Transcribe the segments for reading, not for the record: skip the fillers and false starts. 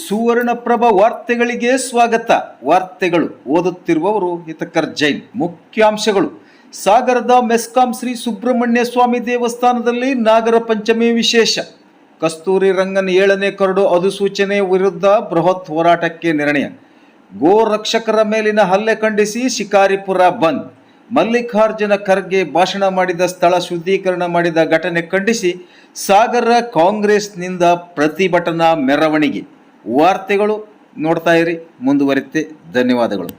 ಸುವರ್ಣಪ್ರಭ ವಾರ್ತೆಗಳಿಗೆ ಸ್ವಾಗತ. ವಾರ್ತೆಗಳು ಓದುತ್ತಿರುವವರು ಹಿತಕರ್ ಜೈನ್. ಮುಖ್ಯಾಂಶಗಳು: ಸಾಗರದ ಮೆಸ್ಕಾಂ ಶ್ರೀ ಸುಬ್ರಹ್ಮಣ್ಯ ಸ್ವಾಮಿ ದೇವಸ್ಥಾನದಲ್ಲಿ ನಾಗರ ಪಂಚಮಿ ವಿಶೇಷ. ಕಸ್ತೂರಿ ರಂಗನ್ 7ನೇ ಕರಡು ಅಧಿಸೂಚನೆ ವಿರುದ್ಧ ಬೃಹತ್ ಹೋರಾಟಕ್ಕೆ ನಿರ್ಣಯ. ಗೋ ರಕ್ಷಕರ ಮೇಲಿನ ಹಲ್ಲೆ ಖಂಡಿಸಿ ಶಿಕಾರಿಪುರ ಬಂದ್. ಮಲ್ಲಿಕಾರ್ಜುನ ಖರ್ಗೆ ಭಾಷಣ ಮಾಡಿದ ಸ್ಥಳ ಶುದ್ಧೀಕರಣ ಮಾಡಿದ ಘಟನೆ ಖಂಡಿಸಿ ಸಾಗರ ಕಾಂಗ್ರೆಸ್ನಿಂದ ಪ್ರತಿಭಟನಾ ಮೆರವಣಿಗೆ. ವಾರ್ತೆಗಳು ನೋಡ್ತಾ ಇರಿ, ಮುಂದುವರಿತೆ. ಧನ್ಯವಾದಗಳು.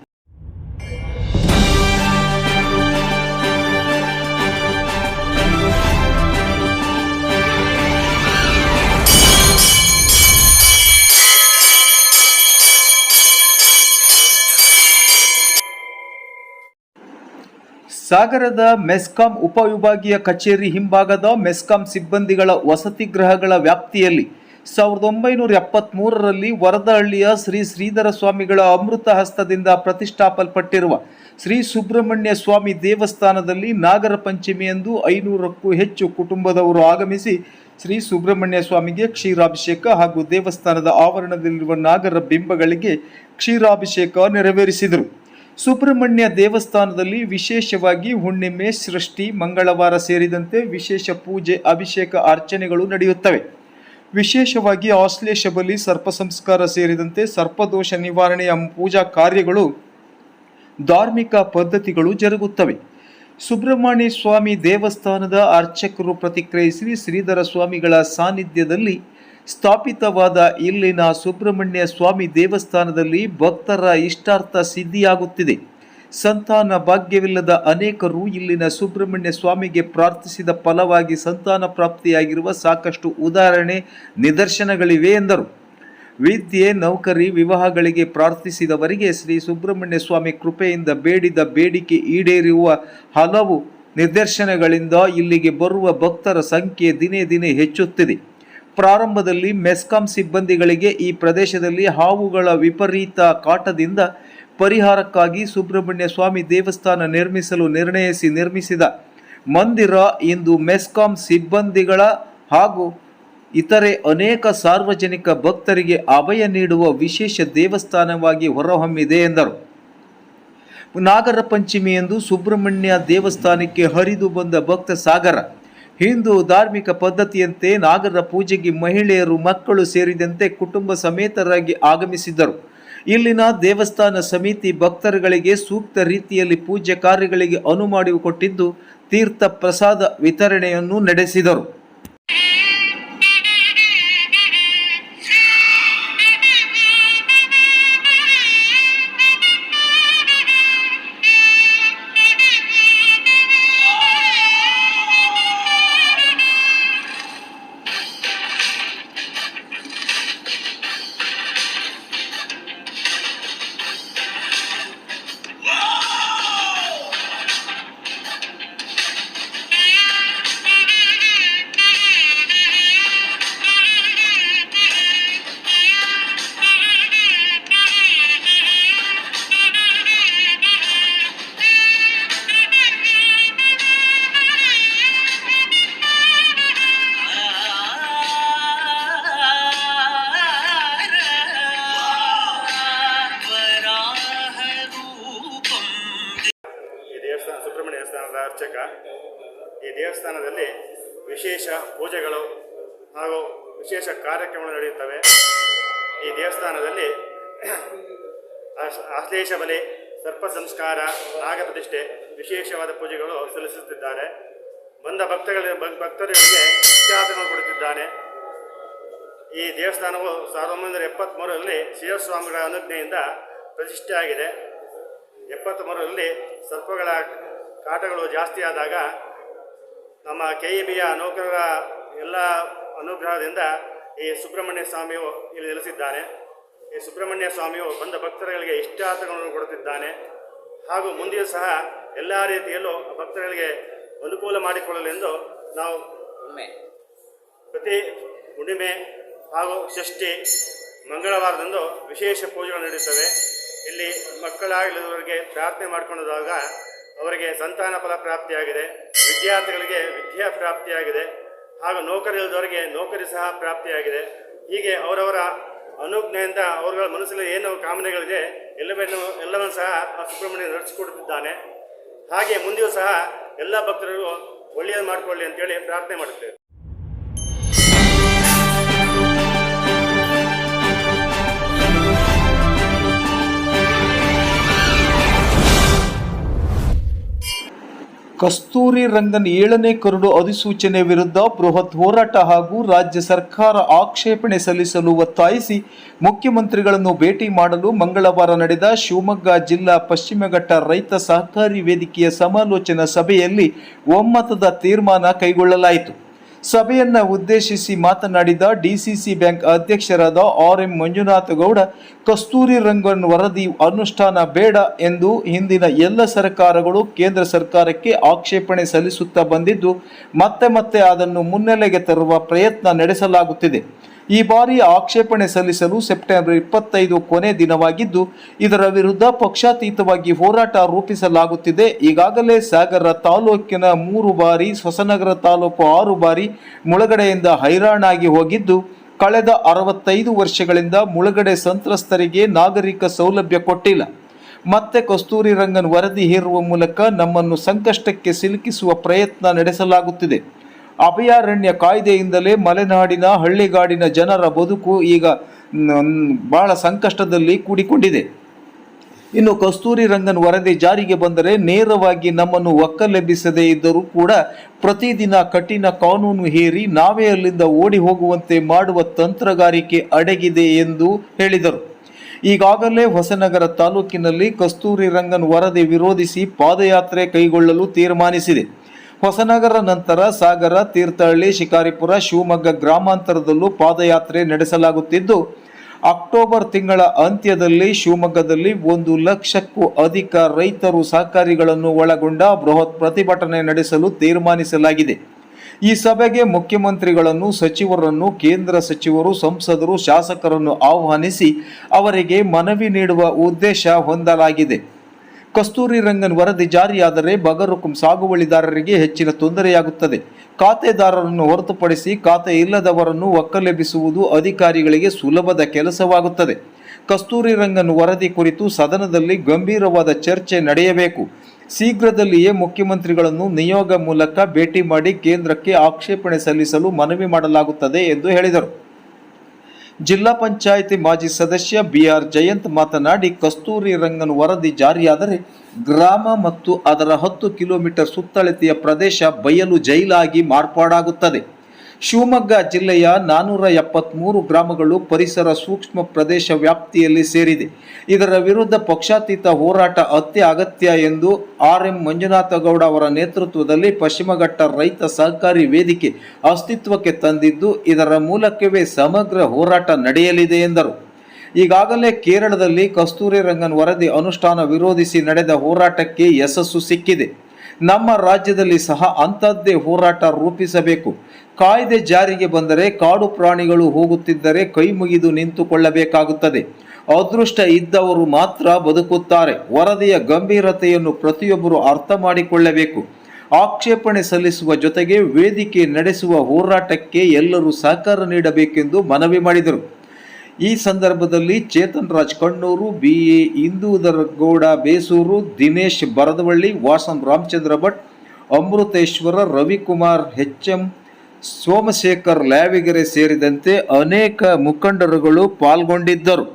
ಸಾಗರದ ಮೆಸ್ಕಾಂ ಉಪವಿಭಾಗೀಯ ಕಚೇರಿ ಹಿಂಭಾಗದ ಮೆಸ್ಕಾಂ ಸಿಬ್ಬಂದಿಗಳ ವಸತಿ ಗೃಹಗಳ ವ್ಯಾಪ್ತಿಯಲ್ಲಿ 1973ರಲ್ಲಿ ವರದಹಳ್ಳಿಯ ಶ್ರೀ ಶ್ರೀಧರ ಸ್ವಾಮಿಗಳ ಅಮೃತ ಹಸ್ತದಿಂದ ಪ್ರತಿಷ್ಠಾಪಲ್ಪಟ್ಟಿರುವ ಶ್ರೀ ಸುಬ್ರಹ್ಮಣ್ಯ ಸ್ವಾಮಿ ದೇವಸ್ಥಾನದಲ್ಲಿ ನಾಗರ ಪಂಚಮಿಯಂದು 500ಕ್ಕೂ ಹೆಚ್ಚು ಕುಟುಂಬದವರು ಆಗಮಿಸಿ ಶ್ರೀ ಸುಬ್ರಹ್ಮಣ್ಯ ಸ್ವಾಮಿಗೆ ಕ್ಷೀರಾಭಿಷೇಕ ಹಾಗೂ ದೇವಸ್ಥಾನದ ಆವರಣದಲ್ಲಿರುವ ನಾಗರ ಬಿಂಬಗಳಿಗೆ ಕ್ಷೀರಾಭಿಷೇಕ ನೆರವೇರಿಸಿದರು. ಸುಬ್ರಹ್ಮಣ್ಯ ದೇವಸ್ಥಾನದಲ್ಲಿ ವಿಶೇಷವಾಗಿ ಹುಣ್ಣಿಮೆ, ಸೃಷ್ಟಿ, ಮಂಗಳವಾರ ಸೇರಿದಂತೆ ವಿಶೇಷ ಪೂಜೆ, ಅಭಿಷೇಕ, ಅರ್ಚನೆಗಳು ನಡೆಯುತ್ತವೆ. ವಿಶೇಷವಾಗಿ ಆಶ್ಲೇಷ ಬಲಿ, ಸರ್ಪ ಸಂಸ್ಕಾರ ಸೇರಿದಂತೆ ಸರ್ಪದೋಷ ನಿವಾರಣೆಯ ಪೂಜಾ ಕಾರ್ಯಗಳು, ಧಾರ್ಮಿಕ ಪದ್ಧತಿಗಳು ಜರುಗುತ್ತವೆ. ಸುಬ್ರಹ್ಮಣ್ಯ ಸ್ವಾಮಿ ದೇವಸ್ಥಾನದ ಅರ್ಚಕರು ಪ್ರತಿಕ್ರಿಯಿಸಿ, ಶ್ರೀಧರ ಸ್ವಾಮಿಗಳ ಸಾನ್ನಿಧ್ಯದಲ್ಲಿ ಸ್ಥಾಪಿತವಾದ ಇಲ್ಲಿನ ಸುಬ್ರಹ್ಮಣ್ಯ ಸ್ವಾಮಿ ದೇವಸ್ಥಾನದಲ್ಲಿ ಭಕ್ತರ ಇಷ್ಟಾರ್ಥ ಸಿದ್ಧಿಯಾಗುತ್ತಿದೆ. ಸಂತಾನ ಭಾಗ್ಯವಿಲ್ಲದ ಅನೇಕರು ಇಲ್ಲಿನ ಸುಬ್ರಹ್ಮಣ್ಯ ಸ್ವಾಮಿಗೆ ಪ್ರಾರ್ಥಿಸಿದ ಫಲವಾಗಿ ಸಂತಾನ ಪ್ರಾಪ್ತಿಯಾಗಿರುವ ಸಾಕಷ್ಟು ಉದಾಹರಣೆ, ನಿದರ್ಶನಗಳಿವೆ ಎಂದರು. ವಿದ್ಯೆ, ನೌಕರಿ, ವಿವಾಹಗಳಿಗೆ ಪ್ರಾರ್ಥಿಸಿದವರಿಗೆ ಶ್ರೀ ಸುಬ್ರಹ್ಮಣ್ಯ ಸ್ವಾಮಿ ಕೃಪೆಯಿಂದ ಬೇಡಿದ ಬೇಡಿಕೆ ಈಡೇರುವ ಹಲವು ನಿದರ್ಶನಗಳಿಂದ ಇಲ್ಲಿಗೆ ಬರುವ ಭಕ್ತರ ಸಂಖ್ಯೆ ದಿನೇ ದಿನೇ ಹೆಚ್ಚುತ್ತಿದೆ. ಪ್ರಾರಂಭದಲ್ಲಿ ಮೆಸ್ಕಾಂ ಸಿಬ್ಬಂದಿಗಳಿಗೆ ಈ ಪ್ರದೇಶದಲ್ಲಿ ಹಾವುಗಳ ವಿಪರೀತ ಕಾಟದಿಂದ ಪರಿಹಾರಕ್ಕಾಗಿ ಸುಬ್ರಹ್ಮಣ್ಯ ಸ್ವಾಮಿ ದೇವಸ್ಥಾನ ನಿರ್ಮಿಸಲು ನಿರ್ಮಿಸಿದ ಮಂದಿರ ಇಂದು ಮೆಸ್ಕಾಂ ಸಿಬ್ಬಂದಿಗಳ ಹಾಗೂ ಇತರೆ ಅನೇಕ ಸಾರ್ವಜನಿಕ ಭಕ್ತರಿಗೆ ಅಭಯ ನೀಡುವ ವಿಶೇಷ ದೇವಸ್ಥಾನವಾಗಿ ಹೊರಹೊಮ್ಮಿದೆ ಎಂದರು. ನಾಗರ ಪಂಚಮಿಯಂದು ಸುಬ್ರಹ್ಮಣ್ಯ ದೇವಸ್ಥಾನಕ್ಕೆ ಹರಿದು ಬಂದ ಭಕ್ತ ಸಾಗರ. ಹಿಂದೂ ಧಾರ್ಮಿಕ ಪದ್ಧತಿಯಂತೆ ನಾಗರ ಪೂಜೆಗೆ ಮಹಿಳೆಯರು, ಮಕ್ಕಳು ಸೇರಿದಂತೆ ಕುಟುಂಬ ಸಮೇತರಾಗಿ ಆಗಮಿಸಿದ್ದರು. ಇಲ್ಲಿನ ದೇವಸ್ಥಾನ ಸಮಿತಿ ಭಕ್ತರುಗಳಿಗೆ ಸೂಕ್ತ ರೀತಿಯಲ್ಲಿ ಪೂಜೆ ಕಾರ್ಯಗಳಿಗೆ ಅನುವು ಮಾಡಿಕೊಟ್ಟಿದ್ದು ತೀರ್ಥ ಪ್ರಸಾದ ವಿತರಣೆಯನ್ನು ನಡೆಸಿದರು. ಸುಬ್ರಹ್ಮಣ್ಯ ದೇವಸ್ಥಾನದ ಅರ್ಚಕ. ಈ ದೇವಸ್ಥಾನದಲ್ಲಿ ವಿಶೇಷ ಪೂಜೆಗಳು ಹಾಗೂ ವಿಶೇಷ ಕಾರ್ಯಕ್ರಮಗಳು ನಡೆಯುತ್ತವೆ. ಈ ದೇವಸ್ಥಾನದಲ್ಲಿ ಆಶ್ಲೇಷ ಬಲಿ, ಸರ್ಪ ಸಂಸ್ಕಾರ, ನಾಗಪ್ರತಿಷ್ಠೆ, ವಿಶೇಷವಾದ ಪೂಜೆಗಳು ಸಲ್ಲಿಸುತ್ತಿದ್ದಾರೆ. ಬಂದ ಭಕ್ತರಿಗೆ ಇತ್ಯಾದಿಗಳು ಕೊಡುತ್ತಿದ್ದಾನೆ. ಈ ದೇವಸ್ಥಾನವು 1973ರಲ್ಲಿ ಶಿವಸ್ವಾಮಿಗಳ ಅನುಜ್ಞೆಯಿಂದ ಪ್ರತಿಷ್ಠೆಯಾಗಿದೆ. 73ರಲ್ಲಿ ಸರ್ಪಗಳ ಕಾಟಗಳು ಜಾಸ್ತಿ ಆದಾಗ ನಮ್ಮ KEBಯ ನೌಕರರ ಎಲ್ಲ ಅನುಗ್ರಹದಿಂದ ಈ ಸುಬ್ರಹ್ಮಣ್ಯ ಸ್ವಾಮಿಯು ಇಲ್ಲಿ ನೆಲೆಸಿದ್ದಾನೆ. ಈ ಸುಬ್ರಹ್ಮಣ್ಯ ಸ್ವಾಮಿಯು ಬಂದ ಭಕ್ತರುಗಳಿಗೆ ಇಷ್ಟಾರ್ಥಗಳನ್ನು ಕೊಡುತ್ತಿದ್ದಾನೆ ಹಾಗೂ ಮುಂದೆಯೂ ಸಹ ಎಲ್ಲ ರೀತಿಯಲ್ಲೂ ಭಕ್ತರುಗಳಿಗೆ ಅನುಕೂಲ ಮಾಡಿಕೊಳ್ಳಲೆಂದು ನಾವು ಪ್ರತಿ ಹುಣ್ಣಿಮೆ ಹಾಗೂ ಷಷ್ಠಿ, ಮಂಗಳವಾರದಂದು ವಿಶೇಷ ಪೂಜೆಗಳು ನಡೆಯುತ್ತವೆ. ಇಲ್ಲಿ ಮಕ್ಕಳಾಗಲಿರುವವರಿಗೆ ಪ್ರಾರ್ಥನೆ ಮಾಡಿಕೊಂಡಾಗ ಅವರಿಗೆ ಸಂತಾನ ಫಲ ಪ್ರಾಪ್ತಿಯಾಗಿದೆ, ವಿದ್ಯಾರ್ಥಿಗಳಿಗೆ ವಿದ್ಯಾ ಪ್ರಾಪ್ತಿಯಾಗಿದೆ ಹಾಗೂ ನೌಕರಿ ಇಲ್ಲದವರಿಗೆ ನೌಕರಿ ಸಹ ಪ್ರಾಪ್ತಿಯಾಗಿದೆ. ಹೀಗೆ ಅವರವರ ಅನುಜ್ಞೆಯಿಂದ ಅವರುಗಳ ಮನಸ್ಸಲ್ಲಿ ಏನು ಕಾಮನೆಗಳಿದೆ ಎಲ್ಲವನ್ನೂ ಸಹ ಆ ಸುಬ್ರಹ್ಮಣ್ಯ ನಡೆಸಿಕೊಡುತ್ತಿದ್ದಾನೆ. ಹಾಗೆ ಮುಂದೆಯೂ ಸಹ ಎಲ್ಲ ಭಕ್ತರಿಗೂ ಒಳ್ಳೆಯದು ಮಾಡಿಕೊಳ್ಳಿ ಅಂತೇಳಿ ಪ್ರಾರ್ಥನೆ ಮಾಡುತ್ತೇವೆ. ಕಸ್ತೂರಿ ರಂಗನ್ 7ನೇ ಕರಡು ಅಧಿಸೂಚನೆ ವಿರುದ್ಧ ಬೃಹತ್ ಹೋರಾಟ ಹಾಗೂ ರಾಜ್ಯ ಸರ್ಕಾರ ಆಕ್ಷೇಪಣೆ ಸಲ್ಲಿಸಲು ಒತ್ತಾಯಿಸಿ ಮುಖ್ಯಮಂತ್ರಿಗಳನ್ನು ಭೇಟಿ ಮಾಡಲು ಮಂಗಳವಾರ ನಡೆದ ಶಿವಮೊಗ್ಗ ಜಿಲ್ಲಾ ಪಶ್ಚಿಮಘಟ್ಟ ರೈತ ಸಹಕಾರಿ ವೇದಿಕೆಯ ಸಮಾಲೋಚನಾ ಸಭೆಯಲ್ಲಿ ಒಮ್ಮತದ ತೀರ್ಮಾನ ಕೈಗೊಳ್ಳಲಾಯಿತು. ಸಭೆಯನ್ನ ಉದ್ದೇಶಿಸಿ ಮಾತನಾಡಿದ ಡಿಸಿಸಿ ಬ್ಯಾಂಕ್ ಅಧ್ಯಕ್ಷರಾದ ಆರ್.ಎಂ. ಮಂಜುನಾಥ ಗೌಡ, ಕಸ್ತೂರಿ ರಂಗನ್ ವರದಿ ಅನುಷ್ಠಾನ ಬೇಡ ಎಂದು ಹಿಂದಿನ ಎಲ್ಲ ಸರ್ಕಾರಗಳು ಕೇಂದ್ರ ಸರ್ಕಾರಕ್ಕೆ ಆಕ್ಷೇಪಣೆ ಸಲ್ಲಿಸುತ್ತಾ ಬಂದಿದ್ದು, ಮತ್ತೆ ಅದನ್ನು ಮುನ್ನೆಲೆಗೆ ತರುವ ಪ್ರಯತ್ನ ನಡೆಸಲಾಗುತ್ತಿದೆ. ಈ ಬಾರಿ ಆಕ್ಷೇಪಣೆ ಸಲ್ಲಿಸಲು ಸೆಪ್ಟೆಂಬರ್ 25 ಕೊನೆ ದಿನವಾಗಿದ್ದು, ಇದರ ವಿರುದ್ಧ ಪಕ್ಷಾತೀತವಾಗಿ ಹೋರಾಟ ರೂಪಿಸಲಾಗುತ್ತಿದೆ. ಈಗಾಗಲೇ ಸಾಗರ ತಾಲೂಕಿನ 3 ಬಾರಿ, ಹೊಸನಗರ ತಾಲೂಕು 6 ಬಾರಿ ಮುಳುಗಡೆಯಿಂದ ಹೈರಾಣಾಗಿ ಹೋಗಿದ್ದು, ಕಳೆದ 65 ವರ್ಷಗಳಿಂದ ಮುಳುಗಡೆ ಸಂತ್ರಸ್ತರಿಗೆ ನಾಗರಿಕ ಸೌಲಭ್ಯ ಕೊಟ್ಟಿಲ್ಲ. ಮತ್ತೆ ಕಸ್ತೂರಿ ರಂಗನ್ ವರದಿ ಹೇರುವ ಮೂಲಕ ನಮ್ಮನ್ನು ಸಂಕಷ್ಟಕ್ಕೆ ಸಿಲುಕಿಸುವ ಪ್ರಯತ್ನ ನಡೆಸಲಾಗುತ್ತಿದೆ. ಅಭಯಾರಣ್ಯ ಕಾಯ್ದೆಯಿಂದಲೇ ಮಲೆನಾಡಿನ ಹಳ್ಳಿಗಾಡಿನ ಜನರ ಬದುಕು ಈಗ ಬಹಳ ಸಂಕಷ್ಟದಲ್ಲಿ ಕೂಡಿಕೊಂಡಿದೆ. ಇನ್ನು ಕಸ್ತೂರಿ ರಂಗನ್ ವರದಿ ಜಾರಿಗೆ ಬಂದರೆ ನೇರವಾಗಿ ನಮ್ಮನ್ನು ಒಕ್ಕಲೆಬ್ಬಿಸದೇ ಇದ್ದರೂ ಕೂಡ ಪ್ರತಿದಿನ ಕಠಿಣ ಕಾನೂನು ಹೇರಿ ನಾವೇ ಅಲ್ಲಿಂದ ಓಡಿ ಹೋಗುವಂತೆ ಮಾಡುವ ತಂತ್ರಗಾರಿಕೆ ಅಡಗಿದೆ ಎಂದು ಹೇಳಿದರು. ಈಗಾಗಲೇ ಹೊಸನಗರ ತಾಲೂಕಿನಲ್ಲಿ ಕಸ್ತೂರಿ ರಂಗನ್ ವರದಿ ವಿರೋಧಿಸಿ ಪಾದಯಾತ್ರೆ ಕೈಗೊಳ್ಳಲು ತೀರ್ಮಾನಿಸಿದೆ. ಹೊಸನಗರ ನಂತರ ಸಾಗರ, ತೀರ್ಥಹಳ್ಳಿ, ಶಿಕಾರಿಪುರ, ಶಿವಮೊಗ್ಗ ಗ್ರಾಮಾಂತರದಲ್ಲೂ ಪಾದಯಾತ್ರೆ ನಡೆಸಲಾಗುತ್ತಿದ್ದು, ಅಕ್ಟೋಬರ್ ತಿಂಗಳ ಅಂತ್ಯದಲ್ಲಿ ಶಿವಮೊಗ್ಗದಲ್ಲಿ 1 ಲಕ್ಷಕ್ಕೂ ಅಧಿಕ ರೈತರು ಸಹಕಾರಿಗಳನ್ನು ಒಳಗೊಂಡ ಬೃಹತ್ ಪ್ರತಿಭಟನೆ ನಡೆಸಲು ತೀರ್ಮಾನಿಸಲಾಗಿದೆ. ಈ ಸಭೆಗೆ ಮುಖ್ಯಮಂತ್ರಿಗಳನ್ನು, ಸಚಿವರನ್ನು, ಕೇಂದ್ರ ಸಚಿವರು, ಸಂಸದರು, ಶಾಸಕರನ್ನು ಆಹ್ವಾನಿಸಿ ಅವರಿಗೆ ಮನವಿ ನೀಡುವ ಉದ್ದೇಶ ಹೊಂದಲಾಗಿದೆ. ಕಸ್ತೂರಿ ರಂಗನ್ ವರದಿ ಜಾರಿಯಾದರೆ ಬಗರುಕುಂ ಸಾಗುವಳಿದಾರರಿಗೆ ಹೆಚ್ಚಿನ ತೊಂದರೆಯಾಗುತ್ತದೆ. ಖಾತೆದಾರರನ್ನು ಹೊರತುಪಡಿಸಿ ಖಾತೆ ಇಲ್ಲದವರನ್ನು ಒಕ್ಕಲೆಬ್ಬಿಸುವುದು ಅಧಿಕಾರಿಗಳಿಗೆ ಸುಲಭದ ಕೆಲಸವಾಗುತ್ತದೆ. ಕಸ್ತೂರಿ ರಂಗನ್ ವರದಿ ಕುರಿತು ಸದನದಲ್ಲಿ ಗಂಭೀರವಾದ ಚರ್ಚೆ ನಡೆಯಬೇಕು. ಶೀಘ್ರದಲ್ಲಿಯೇ ಮುಖ್ಯಮಂತ್ರಿಗಳನ್ನು ನಿಯೋಗ ಮೂಲಕ ಭೇಟಿ ಮಾಡಿ ಕೇಂದ್ರಕ್ಕೆ ಆಕ್ಷೇಪಣೆ ಸಲ್ಲಿಸಲು ಮನವಿ ಮಾಡಲಾಗುತ್ತದೆ ಎಂದು ಹೇಳಿದರು. ಜಿಲ್ಲಾ ಪಂಚಾಯಿತಿ ಮಾಜಿ ಸದಸ್ಯ ಬಿ.ಆರ್. ಜಯಂತ್ ಮಾತನಾಡಿ, ಕಸ್ತೂರಿ ರಂಗನ್ ವರದಿ ಜಾರಿಯಾದರೆ ಗ್ರಾಮ ಮತ್ತು ಅದರ 10 ಕಿಲೋಮೀಟರ್ ಸುತ್ತಳತೆಯ ಪ್ರದೇಶ ಬಯಲು ಜೈಲಾಗಿ ಮಾರ್ಪಾಡಾಗುತ್ತದೆ. ಶಿವಮೊಗ್ಗ ಜಿಲ್ಲೆಯ 473 ಗ್ರಾಮಗಳು ಪರಿಸರ ಸೂಕ್ಷ್ಮ ಪ್ರದೇಶ ವ್ಯಾಪ್ತಿಯಲ್ಲಿ ಸೇರಿದೆ. ಇದರ ವಿರುದ್ಧ ಪಕ್ಷಾತೀತ ಹೋರಾಟ ಅತ್ಯಗತ್ಯ ಎಂದು ಆರ್.ಎಂ. ಮಂಜುನಾಥಗೌಡ ಅವರ ನೇತೃತ್ವದಲ್ಲಿ ಪಶ್ಚಿಮಘಟ್ಟ ರೈತ ಸಹಕಾರಿ ವೇದಿಕೆ ಅಸ್ತಿತ್ವಕ್ಕೆ ತಂದಿದ್ದು, ಇದರ ಮೂಲಕವೇ ಸಮಗ್ರ ಹೋರಾಟ ನಡೆಯಲಿದೆ ಎಂದರು. ಈಗಾಗಲೇ ಕೇರಳದಲ್ಲಿ ಕಸ್ತೂರಿ ರಂಗನ್ ವರದಿ ಅನುಷ್ಠಾನ ವಿರೋಧಿಸಿ ನಡೆದ ಹೋರಾಟಕ್ಕೆ ಯಶಸ್ಸು ಸಿಕ್ಕಿದೆ. ನಮ್ಮ ರಾಜ್ಯದಲ್ಲಿ ಸಹ ಅಂಥದ್ದೇ ಹೋರಾಟ ರೂಪಿಸಬೇಕು. ಕಾಯ್ದೆ ಜಾರಿಗೆ ಬಂದರೆ ಕಾಡು ಪ್ರಾಣಿಗಳು ಹೋಗುತ್ತಿದ್ದರೆ ಕೈ ಮುಗಿದು ನಿಂತುಕೊಳ್ಳಬೇಕಾಗುತ್ತದೆ. ಅದೃಷ್ಟ ಇದ್ದವರು ಮಾತ್ರ ಬದುಕುತ್ತಾರೆ. ವರದಿಯ ಗಂಭೀರತೆಯನ್ನು ಪ್ರತಿಯೊಬ್ಬರು ಅರ್ಥ ಮಾಡಿಕೊಳ್ಳಬೇಕು. ಆಕ್ಷೇಪಣೆ ಸಲ್ಲಿಸುವ ಜೊತೆಗೆ ವೇದಿಕೆ ನಡೆಸುವ ಹೋರಾಟಕ್ಕೆ ಎಲ್ಲರೂ ಸಹಕಾರ ನೀಡಬೇಕೆಂದು ಮನವಿ ಮಾಡಿದರು. ಈ ಸಂದರ್ಭದಲ್ಲಿ ಚೇತನ್ ರಾಜ್ ಕಣ್ಣೂರು, ಬಿ.ಎ. ಇಂದೂಧರ ಗೌಡ ಬೇಸೂರು, ದಿನೇಶ್ ಬರದವಳ್ಳಿ, ವಾಸನ್ ರಾಮಚಂದ್ರ ಭಟ್, ಅಮೃತೇಶ್ವರ, ರವಿಕುಮಾರ್ ಎಚ್.ಎಂ, ಸೋಮಶೇಖರ್ ಲ್ಯಾವಿಗೆರೆ ಸೇರಿದಂತೆ ಅನೇಕ ಮುಖಂಡರುಗಳು ಪಾಲ್ಗೊಂಡಿದ್ದರು.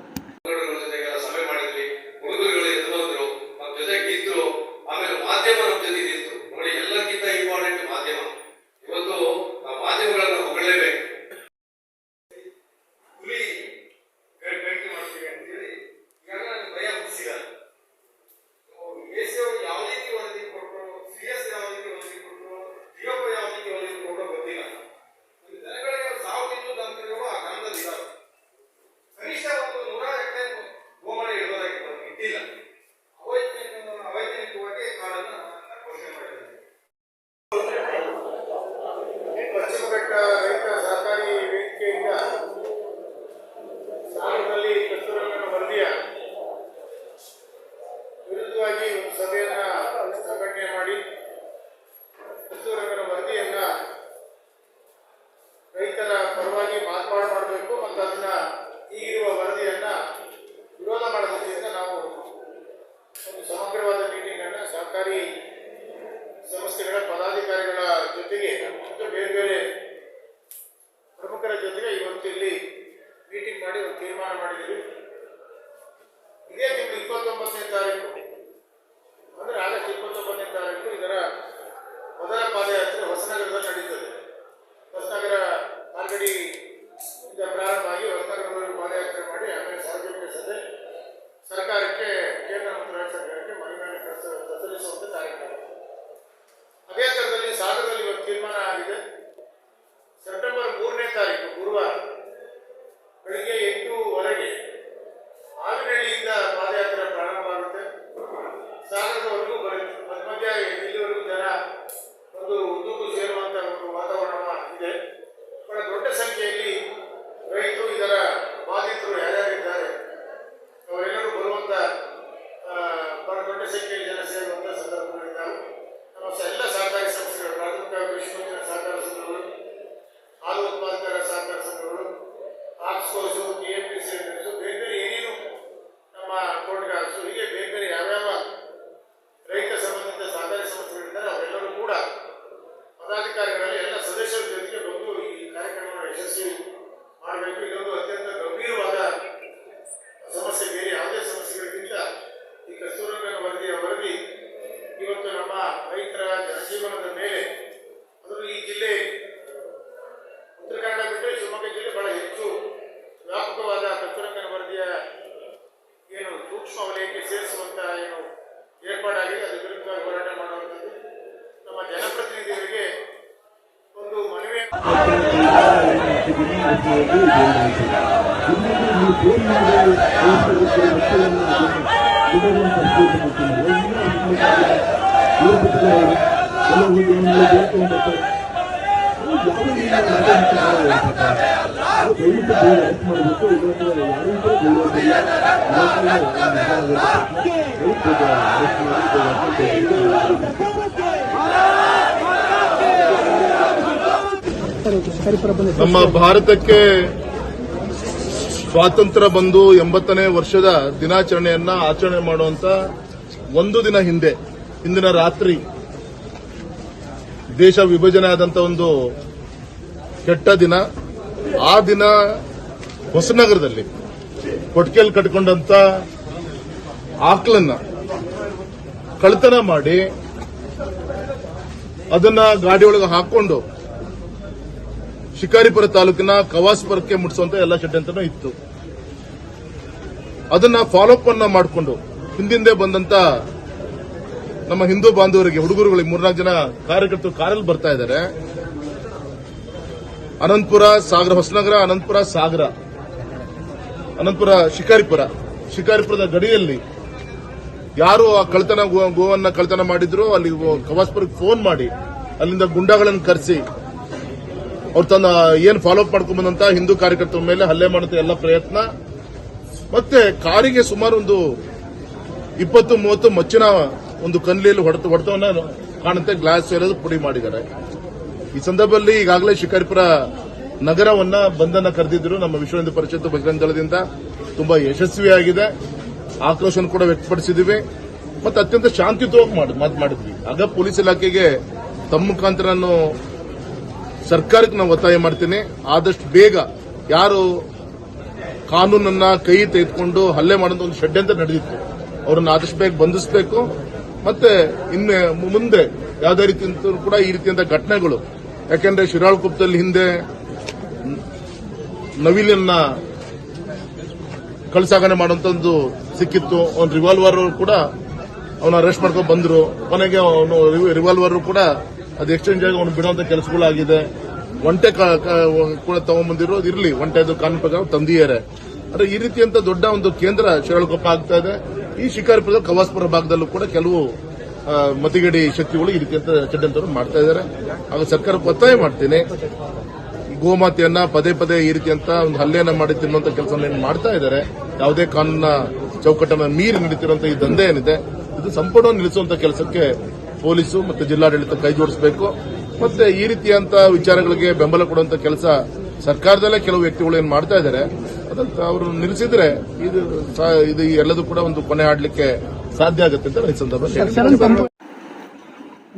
ರೈತ ಸಹಕಾರಿ ವೇದಿಕೆಯಿಂದ ಸಾಗರದಲ್ಲಿ ಕಸ್ತೂರಿ ರಂಗನ್ ವರದಿಯ ವಿರುದ್ಧವಾಗಿ ಒಂದು ಸಭೆಯನ್ನ ಸಂಘಟನೆ ಮಾಡಿ ಕಸ್ತೂರಿ ರಂಗನ್ ವರದಿಯನ್ನ ರೈತರ ಪರವಾಗಿ ಮಾರ್ಪಾಡು ಮಾಡಬೇಕು ಮತ್ತು ಅದನ್ನ ಈಗಿರುವ ಸಮಗ್ರವಾದ ಮೀಟಿಂಗ್ ಅನ್ನು ಸಹಕಾರಿ ಸಂಸ್ಥೆಗಳ ಪದಾಧಿಕಾರಿಗಳ ಜೊತೆಗೆ ಮತ್ತು ಬೇರೆ ಬೇರೆ ಪ್ರಮುಖರ ಜೊತೆಗೆ ಇವತ್ತು ಇಲ್ಲಿ ಮೀಟಿಂಗ್ ಮಾಡಿ ಒಂದು ತೀರ್ಮಾನ ಮಾಡಿದ್ದೀವಿ. ಇದೇ ತಿಂಗಳು 29ನೇ ತಾರೀಕು ಅಂದರೆ ಆಗಸ್ಟ್ 29ನೇ ತಾರೀಕು ಇದರ ಮೊದಲ ಪಾದಯಾತ್ರೆ ಹೊಸನಗರದಲ್ಲಿ ನಡೀತದೆ. ಹೊಸನಗರ ಆಲ್ರೆಡಿ ಇಂದ ಪ್ರಾರಂಭ ಆಗಿ ಹೊಸನಗರದಲ್ಲಿ ಪಾದಯಾತ್ರೆ ಮಾಡಿ ಆಮೇಲೆ ಸಾರ್ವಜನಿಕ ಸಭೆ ಸರ್ಕಾರಕ್ಕೆ, ಕೇಂದ್ರ ಮತ್ತು ರಾಜ್ಯ ಸರ್ಕಾರಕ್ಕೆ ಮನವಿ ಸಲ್ಲಿಸುವಂಥ ಕಾರ್ಯಕ್ರಮ. ಅದೇ ಥರದಲ್ಲಿ ಸಾಗರದಲ್ಲಿ ಇವತ್ತು ತೀರ್ಮಾನ ಆಗಿದೆ. ಸೆಪ್ಟೆಂಬರ್ 3ನೇ ತಾರೀಕು ಗುರುವಾರ ಬೆಳಿಗ್ಗೆ 8:15 ಆವಿನಹಳ್ಳಿಯಿಂದ ಪಾದಯಾತ್ರೆ ಪ್ರಾರಂಭ ಆಗುತ್ತೆ. ಸಾಗರದವರೆಗೂ ಬರುತ್ತೆ. ಮಧ್ಯ ಇಲ್ಲಿವರೆಗೂ ಜನ ಒಂದು ಉದ್ದಕ್ಕೂ ಸೇರುವಂಥ ಒಂದು ವಾತಾವರಣ ಇದೆ. ಬಹಳ ದೊಡ್ಡ ಸಂಖ್ಯೆಯಲ್ಲಿ ರೈತರು, ಇದರ ಬಾಧಿತರು ಯಾರ್ಯಾರಿದ್ದಾರೆ ಅವರೆಲ್ಲರೂ ಬರುವಂಥ ಬಹಳ ದೊಡ್ಡ ಸಂಖ್ಯೆಯಲ್ಲಿ ಜನ ಸೇರುವಂಥ ಸಂದರ್ಭಗಳಿದ್ದಾವೆ. ನಮ್ಮ ಎಲ್ಲ ಸಹಕಾರಿ ಸಂಸ್ಥೆಗಳು, ಪ್ರಾಥಮಿಕ ಕೃಷಿ ಪತ್ತಿನ ಸಹಕಾರ ಸಂಘಗಳು, ಹಾಲು ಉತ್ಪಾದಕರ ಸಹಕಾರ ಸಂಘಗಳು, ಆಕ್ಸ್ಕೋಸು, KMPC, ಬೇರೆ ಬೇರೆ ಏನೇನು ನಮ್ಮ ತೋಟಗಾರಿಸು, ಹೀಗೆ ಬೇರೆ ಬೇರೆ ಯಾವ್ಯಾವ ರೈತ ಸಂಬಂಧಿತ ಸಹಕಾರಿ ಸಂಸ್ಥೆಗಳಿದ್ದಾರೆ ಅವರೆಲ್ಲರೂ ಕೂಡ ಪದಾಧಿಕಾರಿಗಳಲ್ಲಿ ಎಲ್ಲ ಸದಸ್ಯರ ಜೊತೆಗೆ ಬಂದು ಈ ಕಾರ್ಯಕ್ರಮವನ್ನು ಯಶಸ್ವಿ ಮಾಡಬೇಕು. ಇದೊಂದು ಅತ್ಯಂತ ಗಂಭೀರವಾದ ಸಮಸ್ಯೆ. ಬೇರೆ ಯಾವುದೇ ಸಮಸ್ಯೆಗಳಿಗಿಂತ ಈ ಕಸ್ತೂರಿರಂಗನ್ ವರದಿ ಇವತ್ತು ನಮ್ಮ ರೈತರ ಜನಜೀವನದ ಮೇಲೆ, ಅದನ್ನು ಈ ಜಿಲ್ಲೆ ಉತ್ತರ ಕನ್ನಡ ಬಿಟ್ಟರೆ ಶಿವಮೊಗ್ಗ ಜಿಲ್ಲೆ ಬಹಳ ಹೆಚ್ಚು ವ್ಯಾಪಕವಾದ ಕಸ್ತೂರಿರಂಗನ್ ವರದಿಯ ಏನು ಸೂಕ್ಷ್ಮ ವಲಯಕ್ಕೆ ಸೇರಿಸುವಂತ ಏನು ಏರ್ಪಾಡಾಗಿದೆ, ಅದರ ವಿರುದ್ಧವಾಗಿ ಹೋರಾಟ ಮಾಡುವಂಥದ್ದು. ನಮ್ಮ ಜನಪ್ರತಿನಿಧಿಗಳಿಗೆ ಒಂದು ಮನವಿ ನಮ್ಮ ಭಾರತಕ್ಕೆ ಸ್ವಾತಂತ್ರ್ಯ ಬಂದು 80ನೇ ವರ್ಷದ ದಿನಾಚರಣೆಯನ್ನ ಆಚರಣೆ ಮಾಡುವಂತ ಒಂದು ದಿನ ಹಿಂದಿನ ರಾತ್ರಿ ದೇಶ ವಿಭಜನೆ ಆದಂತ ಒಂದು ಕೆಟ್ಟ ದಿನ. ಆ ದಿನ ಹೊಸನಗರದಲ್ಲಿ ಕೊಟ್ಕೆಲ್ ಕಟ್ಕೊಂಡಂತ ಆಕಳನ್ನ ಕಳ್ತನ ಮಾಡಿ ಅದನ್ನ ಗಾಡಿಯೊಳಗೆ ಹಾಕೊಂಡು ಶಿಕಾರಿಪುರ ತಾಲೂಕಿನ ಕವಾಸ್ಪುರಕ್ಕೆ ಮುಟ್ಟಿಸುವಂತ ಎಲ್ಲ ಷಡ್ಯಂತ್ರನೂ ಇತ್ತು. ಅದನ್ನ ಫಾಲೋಅಪ್ ಅನ್ನ ಮಾಡಿಕೊಂಡು ಹಿಂದಿಂದೆ ಬಂದಂತ ನಮ್ಮ ಹಿಂದೂ ಬಾಂಧವರಿಗೆ, ಹುಡುಗರುಗಳಿಗೆ 3-4 ಜನ ಕಾರ್ಯಕರ್ತರು ಕಾರಲ್ಲಿ ಬರ್ತಾ ಇದ್ದಾರೆ. ಅನಂತಪುರ ಸಾಗರ, ಹೊಸನಗರ, ಅನಂತಪುರ ಸಾಗರ, ಅನಂತಪುರ ಶಿಕಾರಿಪುರದ ಗಡಿಯಲ್ಲಿ ಯಾರು ಆ ಕಳ್ತನ ಗೋವನ್ನ ಕಳ್ತನ ಮಾಡಿದ್ರು ಅಲ್ಲಿ ಕವಾಸ್ಪುರಕ್ಕೆ ಫೋನ್ ಮಾಡಿ ಅಲ್ಲಿಂದ ಗುಂಡಾಗಳನ್ನು ಕರೆಸಿ ಅವ್ರು ತನ್ನ ಏನ್ ಫಾಲೋಅಪ್ ಮಾಡ್ಕೊಂಡ್ ಬಂದಂತ ಹಿಂದೂ ಕಾರ್ಯಕರ್ತರ ಮೇಲೆ ಹಲ್ಲೆ ಮಾಡುವಂತ ಎಲ್ಲ ಪ್ರಯತ್ನ, ಮತ್ತೆ ಕಾರಿಗೆ ಸುಮಾರು ಒಂದು 20-30 ಮಚ್ಚಿನ ಒಂದು ಕನ್ಲಿಯಲ್ಲಿ ಹೊಡೆತವನ್ನ ಕಾಣುತ್ತೆ, ಗ್ಲಾಸ್ ಸೇರೋದು ಪುಡಿ ಮಾಡಿದ್ದಾರೆ. ಈ ಸಂದರ್ಭದಲ್ಲಿ ಈಗಾಗಲೇ ಶಿಕಾರಿಪುರ ನಗರವನ್ನ ಬಂಧನ ಕರೆದಿದ್ರು ನಮ್ಮ ವಿಶ್ವ ಹಿಂದೂ ಪರಿಷತ್ ಬಜರಂಗ ದಳದಿಂದ. ತುಂಬಾ ಯಶಸ್ವಿಯಾಗಿದೆ. ಆಕ್ರೋಶ ಕೂಡ ವ್ಯಕ್ತಪಡಿಸಿದ್ವಿ ಮತ್ತೆ ಅತ್ಯಂತ ಶಾಂತಿಯುತವಾಗಿ ಮಾಡಿದ್ವಿ. ಆಗ ಪೊಲೀಸ್ ಇಲಾಖೆಗೆ ತಮ್ಮ ಮುಖಾಂತರ ನಾನು ಸರ್ಕಾರಕ್ಕೆ ನಾವು ಒತ್ತಾಯ ಮಾಡ್ತೀನಿ, ಆದಷ್ಟು ಬೇಗ ಯಾರು ಕಾನೂನನ್ನ ಕೈ ತೆಗೆದುಕೊಂಡು ಹಲ್ಲೆ ಮಾಡೋದು ಒಂದು ಷಡ್ಯಂತ್ರ ನಡೆದಿತ್ತು ಅವರನ್ನು ಆದಷ್ಟು ಬೇಗ ಬಂಧಿಸಬೇಕು. ಮತ್ತೆ ಇನ್ನು ಮುಂದೆ ಯಾವುದೇ ರೀತಿ ಕೂಡ ಈ ರೀತಿಯಂತ ಘಟನೆಗಳು, ಯಾಕೆಂದ್ರೆ ಶಿರಾಳಕೊಪ್ಪದಲ್ಲಿ ಹಿಂದೆ ನವಿಲನ್ನ ಕಳ್ಸಾಗಣೆ ಮಾಡುವಂತ ಒಂದು ಸಿಕ್ಕಿತ್ತು. ಒಂದು ರಿವಾಲ್ವರ್ ಕೂಡ ಅವನ ಅರೆಸ್ಟ್ ಮಾಡ್ಕೊಂಡು ಬಂದ್ರು. ಕೊನೆಗೆ ಅವನು ರಿವಾಲ್ವರ್ ಕೂಡ ಅದು ಎಕ್ಸ್ಚೇಂಜ್ ಆಗಿ ಅವನು ಬಿಡುವಂತ ಕೆಲಸಗಳಾಗಿದೆ. ಒಂಟೆ ಕೂಡ ತಗೊಂಡ್ಬಂದಿರೋದು ಇರಲಿ, ಒಂಟೆದು ಕಾನೂನು ಪ್ರಕಾರ ತಂದಿದ್ದಾರೆ. ಅಂದ್ರೆ ಈ ರೀತಿಯಂತ ದೊಡ್ಡ ಒಂದು ಕೇಂದ್ರ ಶಿರಾಳಕೊಪ್ಪ ಆಗ್ತಾ ಇದೆ. ಈ ಶಿಕಾರಿಪುರದ ಕವಾಸ್ಪುರ ಭಾಗದಲ್ಲೂ ಕೂಡ ಕೆಲವು ಮತಿಗೇಡಿ ಶಕ್ತಿಗಳು ಈ ರೀತಿಯಂತ ಷಡ್ಯಂತ್ರ ಮಾಡ್ತಾ ಇದ್ದಾರೆ. ಆಗ ಸರ್ಕಾರಕ್ಕೆ ಒತ್ತಾಯ ಮಾಡ್ತೀನಿ, ಗೋಮಾತೆಯನ್ನ ಪದೇ ಪದೇ ಈ ರೀತಿಯಂತ ಒಂದು ಹಲ್ಲೆಯನ್ನ ಮಾಡಿ ತಿನ್ನುವಂತ ಕೆಲಸವನ್ನು ಮಾಡ್ತಾ ಇದ್ದಾರೆ. ಯಾವುದೇ ಕಾನೂನಿನ ಚೌಕಟ್ಟನ್ನು ಮೀರಿ ನಡೀತಿರುವಂತಹ ಈ ದಂಧೆ ಏನಿದೆ ಇದು ಸಂಪೂರ್ಣವಾಗಿ ನಿಲ್ಲಿಸುವಂತ ಕೆಲಸಕ್ಕೆ ಪೊಲೀಸು ಮತ್ತು ಜಿಲ್ಲಾಡಳಿತ ಕೈ ಜೋಡಿಸಬೇಕು. ಮತ್ತೆ ಈ ರೀತಿಯಂತ ವಿಚಾರಗಳಿಗೆ ಬೆಂಬಲ ಕೊಡುವಂತ ಕೆಲಸ ಸರ್ಕಾರದಲ್ಲೇ ಕೆಲವು ವ್ಯಕ್ತಿಗಳು ಏನ್ ಮಾಡ್ತಾ ಇದ್ದಾರೆ, ಅದನ್ನ ಅವರು ನಿಲ್ಲಿಸಿದ್ರೆ ಇದು ಎಲ್ಲದೂ ಕೂಡ ಒಂದು ಕೊನೆ ಆಡಲಿಕ್ಕೆ ಸಾಧ್ಯ ಆಗುತ್ತೆ ಅಂತ ಈ ಸಂದರ್ಭದಲ್ಲಿ ಹೇಳಿದ್ದೀನಿ.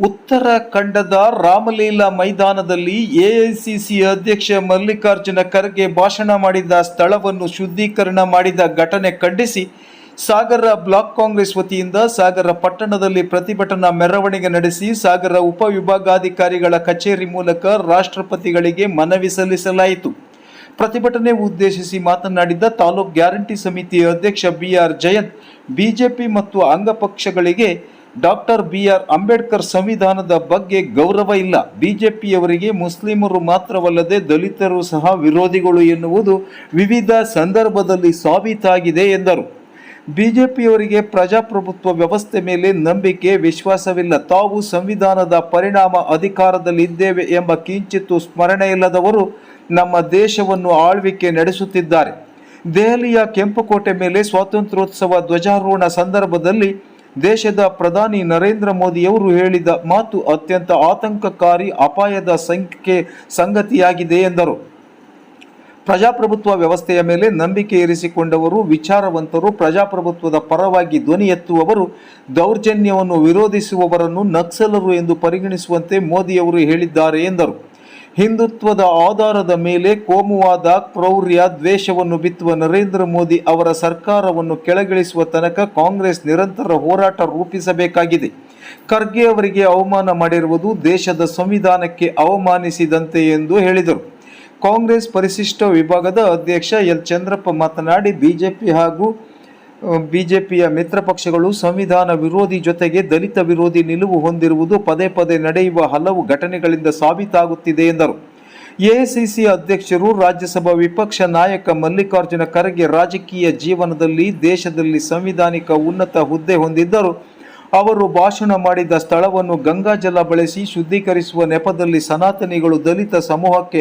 ಉತ್ತರಾಖಂಡದ ರಾಮಲೀಲಾ ಮೈದಾನದಲ್ಲಿ ಎಐಸಿಸಿ ಅಧ್ಯಕ್ಷ ಮಲ್ಲಿಕಾರ್ಜುನ ಖರ್ಗೆ ಭಾಷಣ ಮಾಡಿದ ಸ್ಥಳವನ್ನು ಶುದ್ಧೀಕರಣ ಮಾಡಿದ ಘಟನೆ ಖಂಡಿಸಿ ಸಾಗರ ಬ್ಲಾಕ್ ಕಾಂಗ್ರೆಸ್ ವತಿಯಿಂದ ಸಾಗರ ಪಟ್ಟಣದಲ್ಲಿ ಪ್ರತಿಭಟನಾ ಮೆರವಣಿಗೆ ನಡೆಸಿ ಸಾಗರ ಉಪವಿಭಾಗಾಧಿಕಾರಿಗಳ ಕಚೇರಿ ಮೂಲಕ ರಾಷ್ಟ್ರಪತಿಗಳಿಗೆ ಮನವಿ ಸಲ್ಲಿಸಲಾಯಿತು. ಪ್ರತಿಭಟನೆ ಉದ್ದೇಶಿಸಿ ಮಾತನಾಡಿದ ತಾಲೂಕು ಗ್ಯಾರಂಟಿ ಸಮಿತಿ ಅಧ್ಯಕ್ಷ ಬಿಆರ್ ಜಯಂತ್, ಬಿಜೆಪಿ ಮತ್ತು ಅಂಗಪಕ್ಷಗಳಿಗೆ ಡಾಕ್ಟರ್ ಬಿಆರ್ ಅಂಬೇಡ್ಕರ್ ಸಂವಿಧಾನದ ಬಗ್ಗೆ ಗೌರವ ಇಲ್ಲ. ಬಿಜೆಪಿಯವರಿಗೆ ಮುಸ್ಲಿಮರು ಮಾತ್ರವಲ್ಲದೆ ದಲಿತರು ಸಹ ವಿರೋಧಿಗಳು ಎನ್ನುವುದು ವಿವಿಧ ಸಂದರ್ಭದಲ್ಲಿ ಸಾಬೀತಾಗಿದೆ ಎಂದರು. ಬಿಜೆಪಿಯವರಿಗೆ ಪ್ರಜಾಪ್ರಭುತ್ವ ವ್ಯವಸ್ಥೆ ಮೇಲೆ ನಂಬಿಕೆ, ವಿಶ್ವಾಸವಿಲ್ಲ. ತಾವು ಸಂವಿಧಾನದ ಪರಿಣಾಮ ಅಧಿಕಾರದಲ್ಲಿದ್ದೇವೆ ಎಂಬ ಕಿಂಚಿತ್ತೂ ಸ್ಮರಣೆ ಇಲ್ಲದವರು ನಮ್ಮ ದೇಶವನ್ನು ಆಳ್ವಿಕೆ ನಡೆಸುತ್ತಿದ್ದಾರೆ. ದೆಹಲಿಯ ಕೆಂಪುಕೋಟೆ ಮೇಲೆ ಸ್ವಾತಂತ್ರ್ಯೋತ್ಸವ ಧ್ವಜಾರೋಹಣ ಸಂದರ್ಭದಲ್ಲಿ ದೇಶದ ಪ್ರಧಾನಿ ನರೇಂದ್ರ ಮೋದಿಯವರು ಹೇಳಿದ ಮಾತು ಅತ್ಯಂತ ಆತಂಕಕಾರಿ, ಅಪಾಯದ ಸಂಗತಿಯಾಗಿದೆ ಎಂದರು. ಪ್ರಜಾಪ್ರಭುತ್ವ ವ್ಯವಸ್ಥೆಯ ಮೇಲೆ ನಂಬಿಕೆ ಇರಿಸಿಕೊಂಡವರು, ವಿಚಾರವಂತರು, ಪ್ರಜಾಪ್ರಭುತ್ವದ ಪರವಾಗಿ ಧ್ವನಿ ಎತ್ತುವವರು, ದೌರ್ಜನ್ಯವನ್ನು ವಿರೋಧಿಸುವವರನ್ನು ನಕ್ಸಲರು ಎಂದು ಪರಿಗಣಿಸುವಂತೆ ಮೋದಿಯವರು ಹೇಳಿದ್ದಾರೆ ಎಂದರು. ಹಿಂದುತ್ವದ ಆಧಾರದ ಮೇಲೆ ಕೋಮುವಾದ, ಕ್ರೌರ್ಯ, ದ್ವೇಷವನ್ನು ಬಿತ್ತುವ ನರೇಂದ್ರ ಮೋದಿ ಅವರ ಸರ್ಕಾರವನ್ನು ಕೆಳಗಿಳಿಸುವ ತನಕ ಕಾಂಗ್ರೆಸ್ ನಿರಂತರ ಹೋರಾಟ ರೂಪಿಸಬೇಕಾಗಿದೆ. ಖರ್ಗೆ ಅವರಿಗೆ ಅವಮಾನ ಮಾಡಿರುವುದು ದೇಶದ ಸಂವಿಧಾನಕ್ಕೆ ಅವಮಾನಿಸಿದಂತೆ ಎಂದು ಹೇಳಿದರು. ಕಾಂಗ್ರೆಸ್ ಪರಿಶಿಷ್ಟ ವಿಭಾಗದ ಅಧ್ಯಕ್ಷ ಎಲ್ ಚಂದ್ರಪ್ಪ ಮಾತನಾಡಿ, ಬಿಜೆಪಿ ಹಾಗೂ ಬಿಜೆಪಿಯ ಮಿತ್ರ ಪಕ್ಷಗಳು ಸಂವಿಧಾನ ವಿರೋಧಿ ಜೊತೆಗೆ ದಲಿತ ವಿರೋಧಿ ನಿಲುವು ಹೊಂದಿರುವುದು ಪದೇ ಪದೇ ನಡೆಯುವ ಹಲವು ಘಟನೆಗಳಿಂದ ಸಾಬೀತಾಗುತ್ತಿದೆ ಎಂದರು. ಎಐಸಿಸಿ ಅಧ್ಯಕ್ಷರು, ರಾಜ್ಯಸಭಾ ವಿಪಕ್ಷ ನಾಯಕ ಮಲ್ಲಿಕಾರ್ಜುನ ಖರ್ಗೆ ರಾಜಕೀಯ ಜೀವನದಲ್ಲಿ ದೇಶದಲ್ಲಿ ಸಾಂವಿಧಾನಿಕ ಉನ್ನತ ಹುದ್ದೆ ಹೊಂದಿದ್ದರು. ಅವರು ಭಾಷಣ ಮಾಡಿದ ಸ್ಥಳವನ್ನು ಗಂಗಾಜಲ ಬಳಸಿ ಶುದ್ಧೀಕರಿಸುವ ನೆಪದಲ್ಲಿ ಸನಾತನಿಗಳು ದಲಿತ ಸಮೂಹಕ್ಕೆ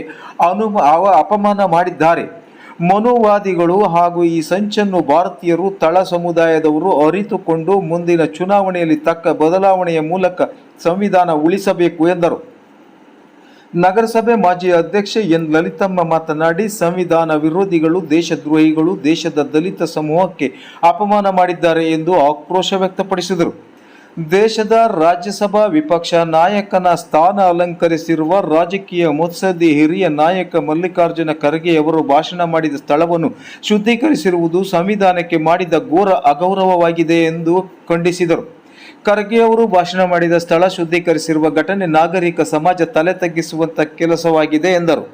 ಅಪಮಾನ ಮಾಡಿದ್ದಾರೆ. ಮನುವಾದಿಗಳು ಹಾಗೂ ಈ ಸಂಚನ್ನು ಭಾರತೀಯರು, ತಳ ಸಮುದಾಯದವರು ಅರಿತುಕೊಂಡು ಮುಂದಿನ ಚುನಾವಣೆಯಲ್ಲಿ ತಕ್ಕ ಬದಲಾವಣೆಯ ಮೂಲಕ ಸಂವಿಧಾನ ಉಳಿಸಬೇಕು ಎಂದರು. ನಗರಸಭೆ ಮಾಜಿ ಅಧ್ಯಕ್ಷೆ ಎನ್ ಲಲಿತಮ್ಮ ಮಾತನಾಡಿ, ಸಂವಿಧಾನ ವಿರೋಧಿಗಳು, ದೇಶದ್ರೋಹಿಗಳು ದೇಶದ ದಲಿತ ಸಮೂಹಕ್ಕೆ ಅಪಮಾನ ಮಾಡಿದ್ದಾರೆ ಎಂದು ಆಕ್ರೋಶ ವ್ಯಕ್ತಪಡಿಸಿದರು. ದೇಶದ ರಾಜ್ಯಸಭಾ ವಿಪಕ್ಷ ನಾಯಕನ ಸ್ಥಾನ ಅಲಂಕರಿಸಿರುವ ರಾಜಕೀಯ ಮುತ್ಸದ್ದಿ ಹಿರಿಯ ನಾಯಕ ಮಲ್ಲಿಕಾರ್ಜುನ ಖರ್ಗೆ ಅವರು ಭಾಷಣ ಮಾಡಿದ ಸ್ಥಳವನ್ನು ಶುದ್ಧೀಕರಿಸಿರುವುದು ಸಂವಿಧಾನಕ್ಕೆ ಮಾಡಿದ ಘೋರ ಅಗೌರವವಾಗಿದೆ ಎಂದು ಖಂಡಿಸಿದರು. ಖರ್ಗೆ ಅವರು ಭಾಷಣ ಮಾಡಿದ ಸ್ಥಳ ಶುದ್ಧೀಕರಿಸಿರುವ ಘಟನೆ ನಾಗರಿಕ ಸಮಾಜ ತಲೆ ತಗ್ಗಿಸುವಂತ ಕೆಲಸವಾಗಿದೆ ಎಂದರು.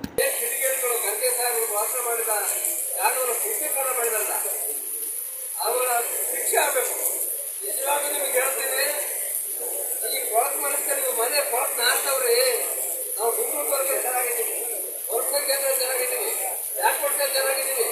ನಾವು ಗುಂಪು ಚೆನ್ನಾಗಿದ್ದೀವಿ, ಅವ್ರ ಸಂಖ್ಯೆ ಚೆನ್ನಾಗಿದ್ದೀವಿ, ಯಾಕೆ ಕೊಡ್ತೇವೆ ಚೆನ್ನಾಗಿದ್ದೀವಿ.